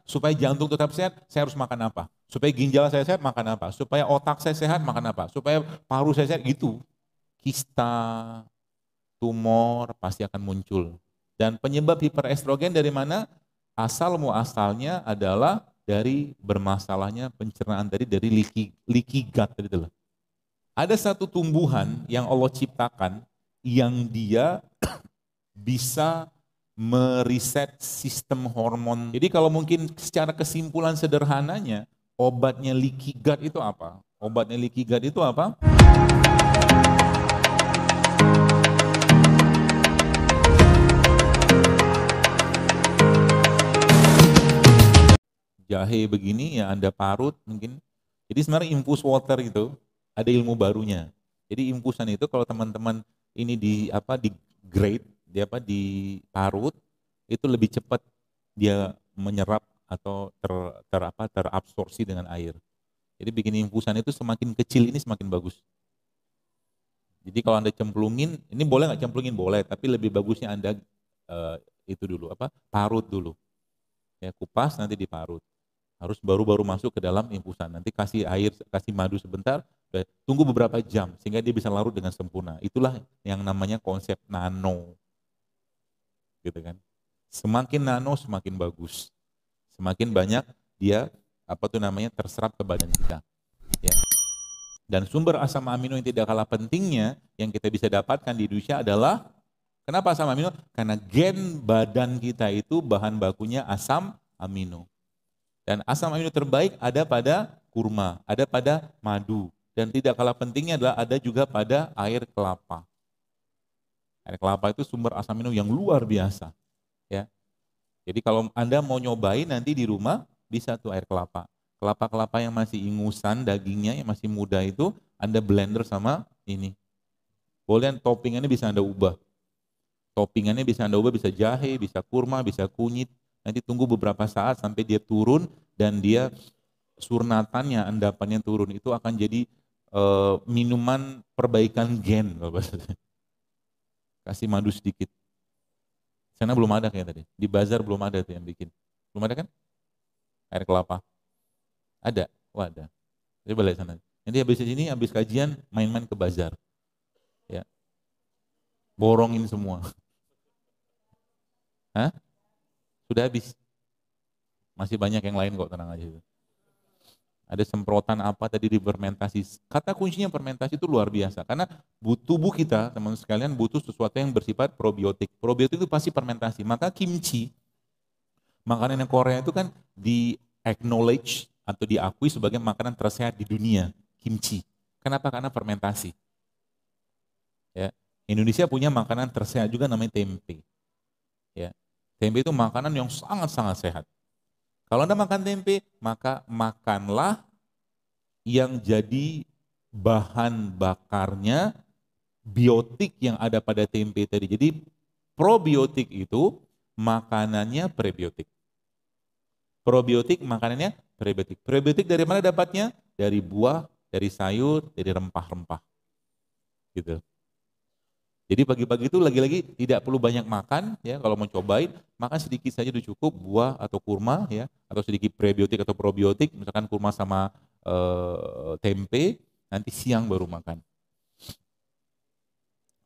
Supaya jantung tetap sehat, saya harus makan apa? Supaya ginjal saya sehat, makan apa? Supaya otak saya sehat, makan apa? Supaya paru saya sehat, gitu. Kista, tumor pasti akan muncul. Dan penyebab hiperestrogen dari mana? Muasalnya adalah dari bermasalahnya pencernaan tadi, dari leaky gut tadi itulah. Ada satu tumbuhan yang Allah ciptakan yang dia bisa meriset sistem hormon. Jadi kalau mungkin secara kesimpulan sederhananya, obatnya leaky gut itu apa? Obatnya leaky gut itu apa? Jahe begini ya Anda parut mungkin. Jadi sebenarnya infus water itu ada ilmu barunya. Jadi infusan itu kalau teman-teman ini di grade, diparut itu lebih cepat dia menyerap atau terabsorpsi dengan air. Jadi bikin infusan itu semakin kecil ini semakin bagus. Jadi kalau Anda cemplungin, ini boleh nggak cemplungin? Boleh, tapi lebih bagusnya Anda parut dulu. Ya, kupas nanti diparut. Harus baru-baru masuk ke dalam infusan. Nanti kasih air, kasih madu sebentar, tunggu beberapa jam sehingga dia bisa larut dengan sempurna. Itulah yang namanya konsep nano. Gitu kan. Semakin nano semakin bagus. Semakin banyak dia terserap ke badan kita. Ya. Dan sumber asam amino yang tidak kalah pentingnya yang kita bisa dapatkan di Indonesia adalah, kenapa asam amino? Karena gen badan kita itu bahan bakunya asam amino. Dan asam amino terbaik ada pada kurma, ada pada madu. Dan tidak kalah pentingnya adalah ada juga pada air kelapa. Air kelapa itu sumber asam amino yang luar biasa. Ya. Jadi kalau Anda mau nyobain nanti di rumah, bisa tuh air kelapa. Kelapa-kelapa yang masih ingusan, dagingnya yang masih muda itu, Anda blender sama ini. Boleh toppingannya bisa Anda ubah. Toppingannya bisa Anda ubah, bisa jahe, bisa kurma, bisa kunyit. Nanti tunggu beberapa saat sampai dia turun dan dia surnatannya, endapannya turun. Itu akan jadi minuman perbaikan gen. Kasih madu sedikit. Sana belum ada kayak tadi. Di bazar belum ada tuh yang bikin. Belum ada kan? Air kelapa. Ada? Oh ada. Jadi balik sana. Nanti habis ini, habis kajian, main-main ke bazar. Ya. Borongin semua. Hah? Sudah habis. Masih banyak yang lain kok, tenang aja. Ada semprotan apa tadi di fermentasi. Kata kuncinya fermentasi itu luar biasa. Karena tubuh kita, teman sekalian, butuh sesuatu yang bersifat probiotik. Probiotik itu pasti fermentasi. Maka kimchi, makanan yang Korea itu kan di acknowledge atau diakui sebagai makanan tersehat di dunia. Kimchi. Kenapa? Karena fermentasi. Ya. Indonesia punya makanan tersehat juga namanya tempe. Ya. Tempe itu makanan yang sangat-sangat sehat. Kalau Anda makan tempe, maka makanlah yang jadi bahan bakarnya biotik yang ada pada tempe tadi. Jadi probiotik itu makanannya prebiotik. Probiotik makanannya prebiotik. Prebiotik dari mana dapatnya? Dari buah, dari sayur, dari rempah-rempah. Gitu. Jadi pagi-pagi itu lagi-lagi tidak perlu banyak makan ya, kalau mau cobain makan sedikit saja udah cukup, buah atau kurma ya, atau sedikit prebiotik atau probiotik, misalkan kurma sama tempe, nanti siang baru makan.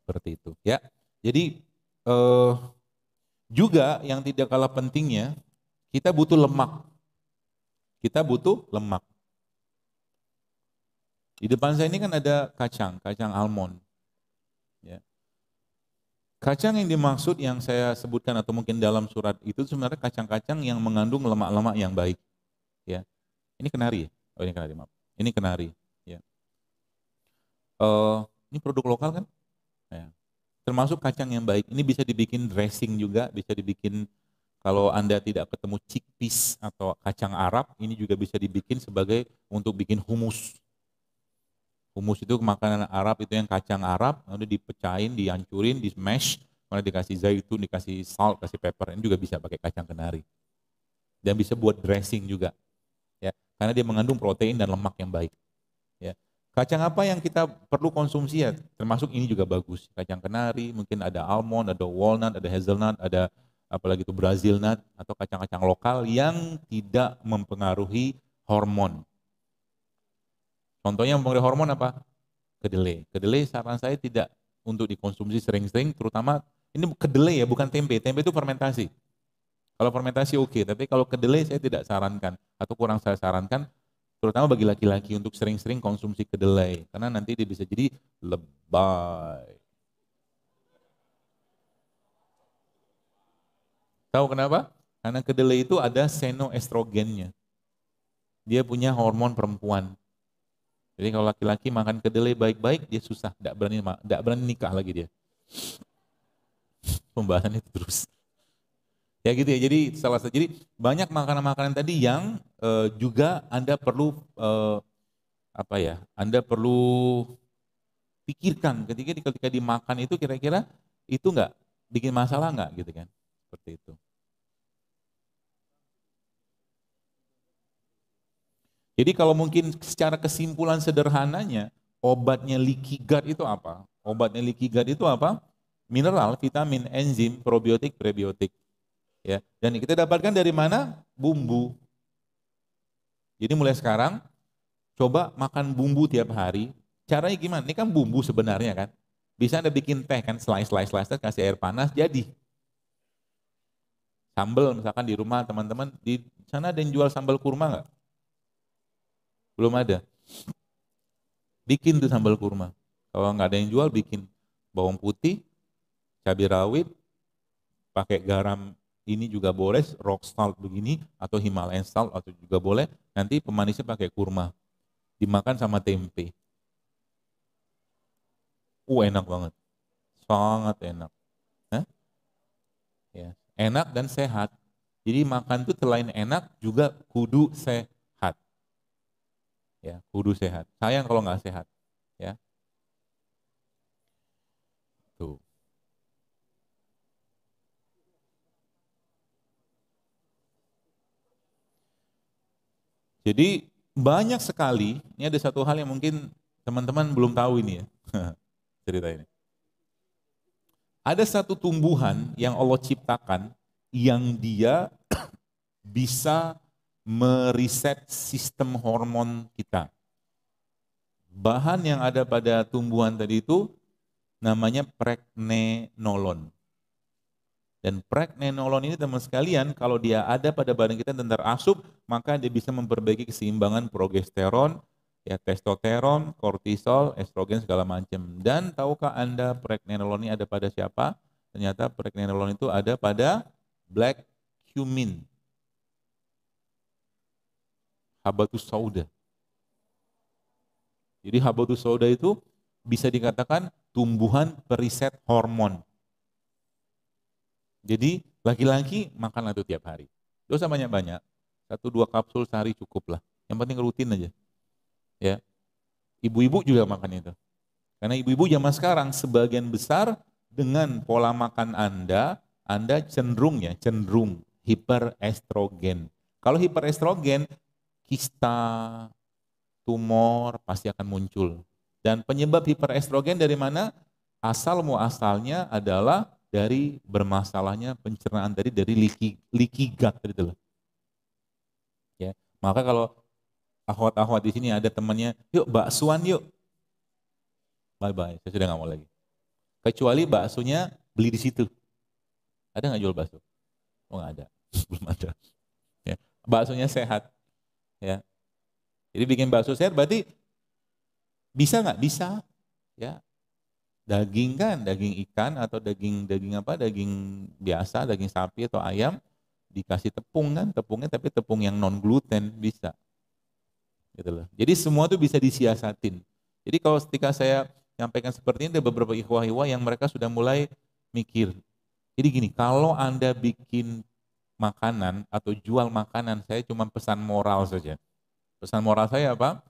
Seperti itu ya. Jadi juga yang tidak kalah pentingnya, kita butuh lemak. Kita butuh lemak. Di depan saya ini kan ada kacang almond. Ya. Kacang yang dimaksud yang saya sebutkan atau mungkin dalam surat itu sebenarnya kacang-kacang yang mengandung lemak-lemak yang baik. Ya, ini kenari. Oh ini kenari, maaf. Ini kenari. Ya. Ini produk lokal kan? Ya. Termasuk kacang yang baik. Ini bisa dibikin dressing juga, bisa dibikin kalau Anda tidak ketemu chickpeas atau kacang Arab, ini juga bisa dibikin sebagai untuk bikin humus. Humus itu makanan Arab, itu yang kacang Arab, lalu dipecahin, dihancurin, di smash, kemudian dikasih zaitun, dikasih salt, kasih pepper. Ini juga bisa pakai kacang kenari. Dan bisa buat dressing juga. Ya, karena dia mengandung protein dan lemak yang baik. Ya. Kacang apa yang kita perlu konsumsi ya? Termasuk ini juga bagus. Kacang kenari, mungkin ada almond, ada walnut, ada hazelnut, ada apalagi itu Brazil nut atau kacang-kacang lokal yang tidak mempengaruhi hormon. Contohnya mempengaruhi hormon apa? Kedelai. Kedelai saran saya tidak untuk dikonsumsi sering-sering, terutama ini kedelai ya, bukan tempe. Tempe itu fermentasi. Kalau fermentasi oke, tapi kalau kedelai saya tidak sarankan atau kurang saya sarankan, terutama bagi laki-laki untuk sering-sering konsumsi kedelai, karena nanti dia bisa jadi lebay. Tahu kenapa? Karena kedelai itu ada senoestrogennya. Dia punya hormon perempuan. Jadi kalau laki-laki makan kedelai baik-baik, dia susah, tidak berani nikah lagi dia. Pembahasan itu terus. Ya gitu ya. Jadi banyak makanan-makanan tadi yang juga Anda perlu Anda perlu pikirkan ketika dimakan itu kira-kira itu enggak bikin masalah enggak gitu kan. Seperti itu. Jadi kalau mungkin secara kesimpulan sederhananya, obatnya leaky gut itu apa? Obatnya leaky gut itu apa? Mineral, vitamin, enzim, probiotik, prebiotik. Ya. Dan kita dapatkan dari mana? Bumbu. Jadi mulai sekarang, coba makan bumbu tiap hari. Caranya gimana? Ini kan bumbu sebenarnya kan. Bisa Anda bikin teh kan, slice, kasih air panas, jadi. Sambal misalkan di rumah teman-teman, di sana ada yang jual sambal kurma nggak? Belum ada. Bikin tuh sambal kurma. Kalau nggak ada yang jual, bikin bawang putih, cabai rawit, pakai garam ini juga boleh, rock salt begini, atau Himalayan salt, atau juga boleh. Nanti pemanisnya pakai kurma. Dimakan sama tempe. Enak banget. Sangat enak. Hah? Ya. Enak dan sehat. Jadi makan tuh selain enak, juga kudu sehat. Ya, kudu sehat. Sayang kalau nggak sehat. Ya, tuh. Jadi banyak sekali, ini ada satu hal yang mungkin teman-teman belum tahu ini ya, cerita ini. Ada satu tumbuhan yang Allah ciptakan yang dia bisa meriset sistem hormon kita. Bahan yang ada pada tumbuhan tadi itu namanya pregnenolon. Dan pregnenolon ini teman sekalian, kalau dia ada pada badan kita dan terasup, maka dia bisa memperbaiki keseimbangan progesteron, ya testosteron, kortisol, estrogen segala macam. Dan tahukah Anda pregnenolon ini ada pada siapa? Ternyata pregnenolon itu ada pada black cumin, habatus sauda. Jadi habatus sauda itu bisa dikatakan tumbuhan periset hormon. Jadi laki-laki makanlah itu tiap hari. Dosa banyak-banyak. 1-2 kapsul sehari cukup lah. Yang penting rutin aja. Ya. Ibu-ibu juga makan itu. Karena ibu-ibu zaman sekarang sebagian besar dengan pola makan Anda cenderung hiperestrogen. Kalau hiperestrogen, kista, tumor pasti akan muncul. Dan penyebab hiperestrogen dari mana? Asalnya adalah dari bermasalahnya pencernaan tadi dari leaky gut gitu loh. Ya. Maka kalau akhwat-akhwat di sini ada temannya, yuk baksoan yuk. Bye-bye, saya sudah nggak mau lagi. Kecuali baksonya beli di situ. Ada nggak jual bakso? Oh nggak ada, belum ada. Ya. Baksonya sehat. Ya. Jadi bikin bakso sehat berarti bisa nggak? Bisa. Ya. Daging kan, daging ikan atau daging apa? Daging biasa, daging sapi atau ayam dikasih tepung kan, tepungnya tapi tepung yang non gluten bisa. Gitu loh. Jadi semua itu bisa disiasatin. Jadi kalau ketika saya nyampaikan seperti ini ada beberapa ikhwah-ikhwah yang mereka sudah mulai mikir. Jadi gini, kalau Anda bikin makanan atau jual makanan, saya cuma pesan moral saja. Pesan moral saya apa?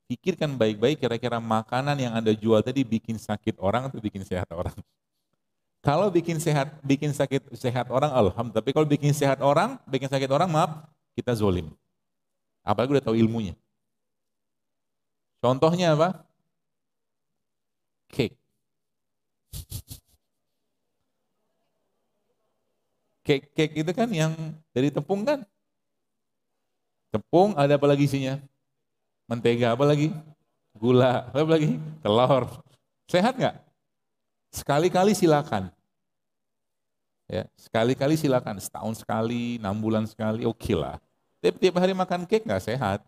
Pikirkan baik-baik kira-kira makanan yang Anda jual tadi bikin sakit orang atau bikin sehat orang. Kalau bikin sakit sehat orang, alhamdulillah. Tapi kalau bikin sakit orang, maaf, kita zolim. Apalagi udah tahu ilmunya. Contohnya apa? Cake. Cake itu kan yang dari tepung kan? Tepung ada apa lagi isinya? Mentega apa lagi? Gula, apa lagi? Telur. Sehat nggak? Sekali-kali silakan. Ya, sekali-kali silakan, setahun sekali, 6 bulan sekali, oke lah. Tiap hari makan cake nggak sehat,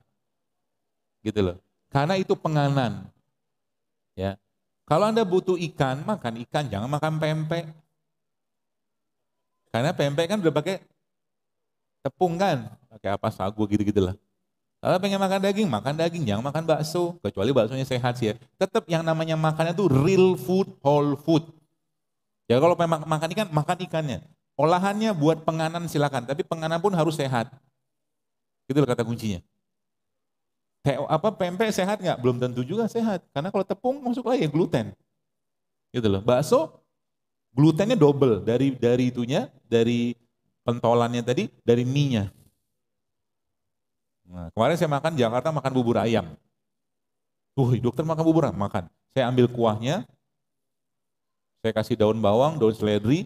gitu loh. Karena itu penganan. Ya, kalau Anda butuh ikan, makan ikan, jangan makan pempek. Karena pempek kan udah pakai tepung kan, pakai apa sagu gitu-gitulah. Kalau pengen makan daging, jangan makan bakso, kecuali baksonya sehat sih ya. Tetap yang namanya makannya itu real food, whole food. Ya kalau memang makan ikan, makan ikannya. Olahannya buat penganan silakan, tapi penganan pun harus sehat. Itu kata kuncinya. Pempek sehat nggak? Belum tentu juga sehat. Karena kalau tepung masuk lagi ya gluten. Gitu loh. Bakso glutennya double dari itunya, dari pentolannya tadi, dari mie-nya. Nah, kemarin saya makan di Jakarta makan bubur ayam. Dokter makan bubur ayam, makan. Saya ambil kuahnya, saya kasih daun bawang, daun seledri,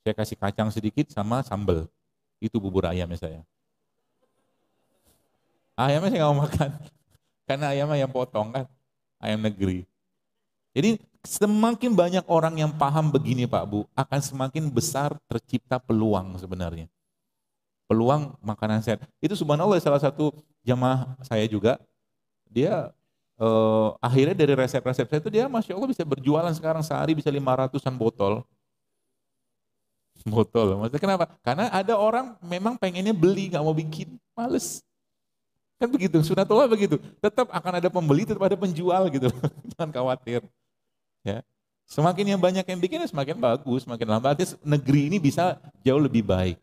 saya kasih kacang sedikit sama sambal. Itu bubur ayamnya saya. Ayamnya saya nggak mau makan, karena ayamnya ayam potong kan, ayam negeri. Jadi semakin banyak orang yang paham begini Pak Bu, akan semakin besar tercipta peluang sebenarnya. Peluang makanan sehat. Itu subhanallah salah satu jamaah saya juga, dia akhirnya dari resep-resep saya itu dia Masya Allah bisa berjualan sekarang sehari bisa 500-an botol. Maksudnya kenapa? Karena ada orang memang pengennya beli, nggak mau bikin, males. Kan begitu, sunatullah begitu. Tetap akan ada pembeli, tetap ada penjual gitu. Jangan khawatir. Ya. Semakin yang banyak yang bikin, semakin bagus, semakin lambat. Negeri ini bisa jauh lebih baik.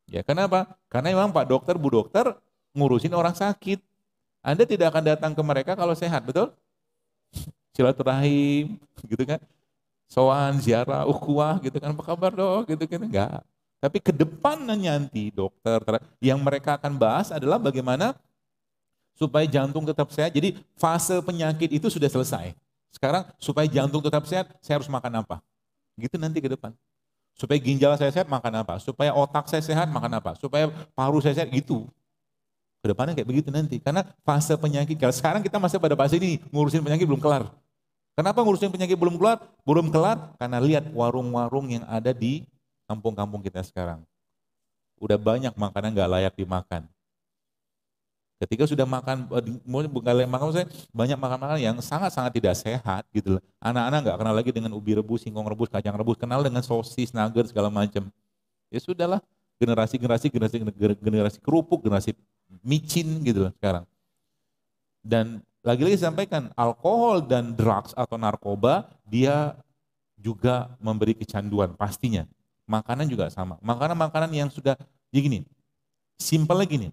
Ya, kenapa? Karena memang Pak Dokter, Bu Dokter ngurusin orang sakit. Anda tidak akan datang ke mereka kalau sehat, betul? Silaturahim, gitu kan? Soan, ziarah, ukhuwah, gitu kan? Apa kabar dok? Gitu kan? Enggak. Tapi ke depan nanti dokter, yang mereka akan bahas adalah bagaimana supaya jantung tetap sehat. Jadi fase penyakit itu sudah selesai. Sekarang supaya jantung tetap sehat, saya harus makan apa? Gitu nanti ke depan. Supaya ginjal saya sehat, makan apa? Supaya otak saya sehat, makan apa? Supaya paru saya sehat, gitu. Kedepannya kayak begitu nanti. Karena fase penyakit, kalau sekarang kita masih pada fase ini, ngurusin penyakit belum kelar. Kenapa ngurusin penyakit belum kelar? Belum kelar karena lihat warung-warung yang ada di kampung-kampung kita sekarang. Udah banyak makanan gak layak dimakan. Ketika sudah makan, bukan layak makan, maksudnya banyak makanan yang sangat-sangat tidak sehat gitu loh. Anak-anak gak kenal lagi dengan ubi rebus, singkong rebus, kacang rebus, kenal dengan sosis, nugget, segala macam. Ya sudahlah, generasi kerupuk, generasi micin gitu loh sekarang. Dan lagi-lagi sampaikan, alkohol dan drugs atau narkoba, dia juga memberi kecanduan pastinya. Makanan juga sama. Makanan-makanan yang sudah, jadi gini, simpel gini,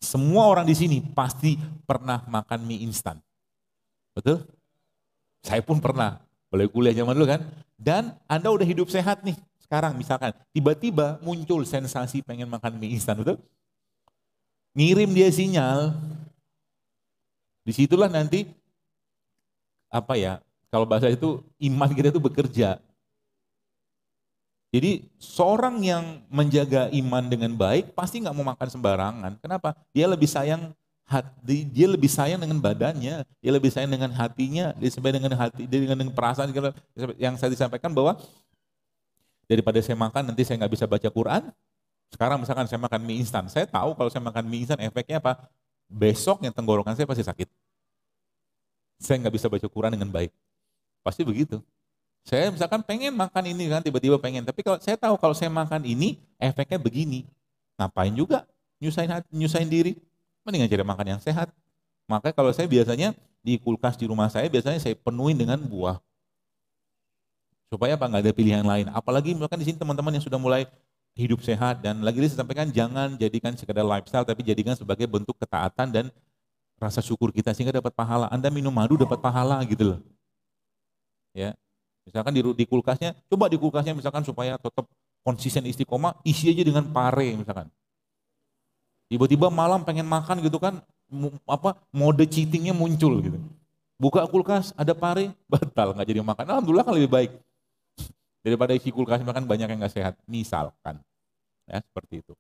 semua orang di sini pasti pernah makan mie instan. Betul? Saya pun pernah, boleh kuliah zaman dulu kan. Dan Anda udah hidup sehat nih, sekarang misalkan, tiba-tiba muncul sensasi pengen makan mie instan, betul? Ngirim dia sinyal, disitulah nanti, apa ya, kalau bahasa itu iman kita itu bekerja. Jadi seorang yang menjaga iman dengan baik pasti nggak mau makan sembarangan. Kenapa? Dia lebih sayang dia lebih sayang dengan badannya, dia lebih sayang dengan hatinya, dia lebih dengan hati, dengan perasaan yang saya disampaikan bahwa daripada saya makan nanti saya nggak bisa baca Quran. Sekarang misalkan saya makan mie instan, saya tahu kalau saya makan mie instan efeknya apa? Besoknya tenggorokan saya pasti sakit. Saya nggak bisa baca Quran dengan baik. Pasti begitu. Saya misalkan pengen makan ini kan, tiba-tiba pengen. Tapi kalau saya tahu kalau saya makan ini, efeknya begini. Ngapain juga nyusahin diri. Mendingan cari makan yang sehat. Makanya kalau saya biasanya di kulkas di rumah saya, biasanya saya penuhin dengan buah. Supaya apa? Nggak ada pilihan lain. Apalagi misalkan di sini teman-teman yang sudah mulai hidup sehat. Dan lagi saya sampaikan jangan jadikan sekedar lifestyle, tapi jadikan sebagai bentuk ketaatan dan rasa syukur kita. Sehingga dapat pahala. Anda minum madu dapat pahala gitu loh. Ya. Misalkan di kulkasnya, coba di kulkasnya misalkan supaya tetap konsisten istiqomah, isi aja dengan pare misalkan. Tiba-tiba malam pengen makan gitu kan, mode cheatingnya muncul gitu. Buka kulkas, ada pare, batal nggak jadi makan. Alhamdulillah kan lebih baik. Daripada isi kulkas makan banyak yang nggak sehat, misalkan. Ya, seperti itu.